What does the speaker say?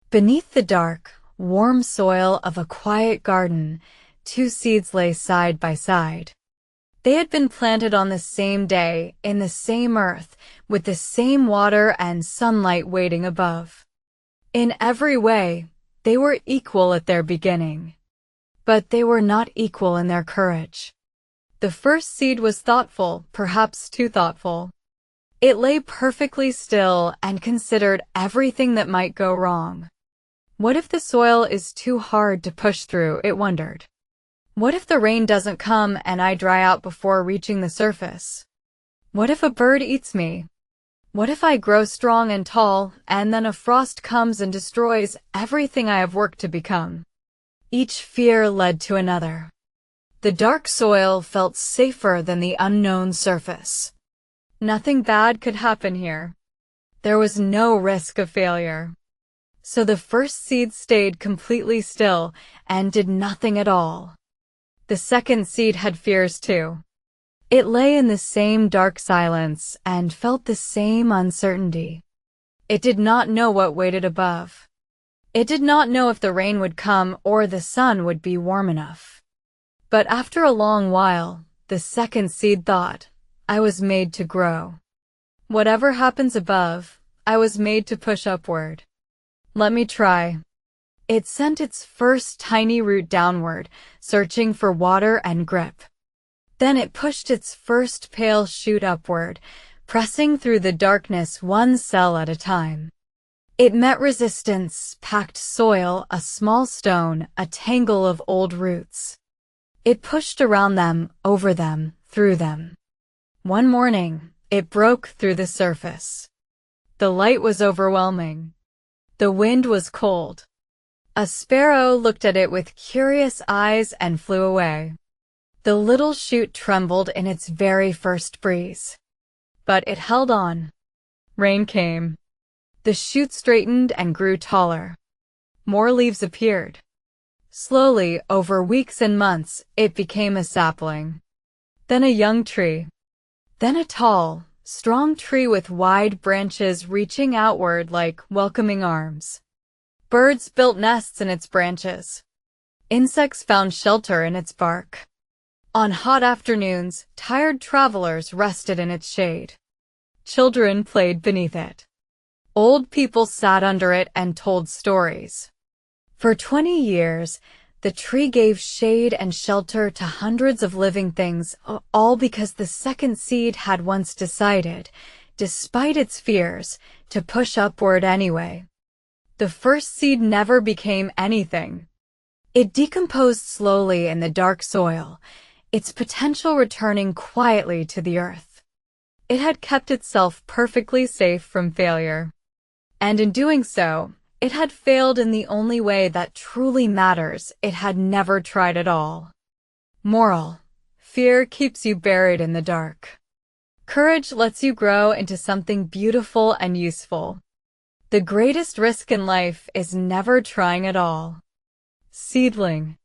Beneath the dark, warm soil of a quiet garden, two seeds lay side by side. They had been planted on the same day, in the same earth, with the same water and sunlight waiting above. In every way, they were equal at their beginning. But they were not equal in their courage. The first seed was thoughtful, perhaps too thoughtful. It lay perfectly still and considered everything that might go wrong. What if the soil is too hard to push through, it wondered. What if the rain doesn't come and I dry out before reaching the surface? What if a bird eats me? What if I grow strong and tall, and then a frost comes and destroys everything I have worked to become? Each fear led to another. The dark soil felt safer than the unknown surface. Nothing bad could happen here. There was no risk of failure. So the first seed stayed completely still and did nothing at all. The second seed had fears too. It lay in the same dark silence and felt the same uncertainty. It did not know what waited above. It did not know if the rain would come or the sun would be warm enough. But after a long while, the second seed thought, I was made to grow. Whatever happens above, I was made to push upward. Let me try. It sent its first tiny root downward, searching for water and grip. Then it pushed its first pale shoot upward, pressing through the darkness one cell at a time. It met resistance, packed soil, a small stone, a tangle of old roots. It pushed around them, over them, through them. One morning, it broke through the surface. The light was overwhelming. The wind was cold. A sparrow looked at it with curious eyes and flew away. The little shoot trembled in its very first breeze. But it held on. Rain came. The shoot straightened and grew taller. More leaves appeared. Slowly, over weeks and months, it became a sapling. Then a young tree. Then a tall, strong tree with wide branches reaching outward like welcoming arms. Birds built nests in its branches. Insects found shelter in its bark. On hot afternoons, tired travelers rested in its shade. Children played beneath it. Old people sat under it and told stories. For 20 years, the tree gave shade and shelter to hundreds of living things, all because the second seed had once decided, despite its fears, to push upward anyway. The first seed never became anything. It decomposed slowly in the dark soil, its potential returning quietly to the earth. It had kept itself perfectly safe from failure. And in doing so, it had failed in the only way that truly matters. It had never tried at all. Moral: fear keeps you buried in the dark. Courage lets you grow into something beautiful and useful. The greatest risk in life is never trying at all. Seedling.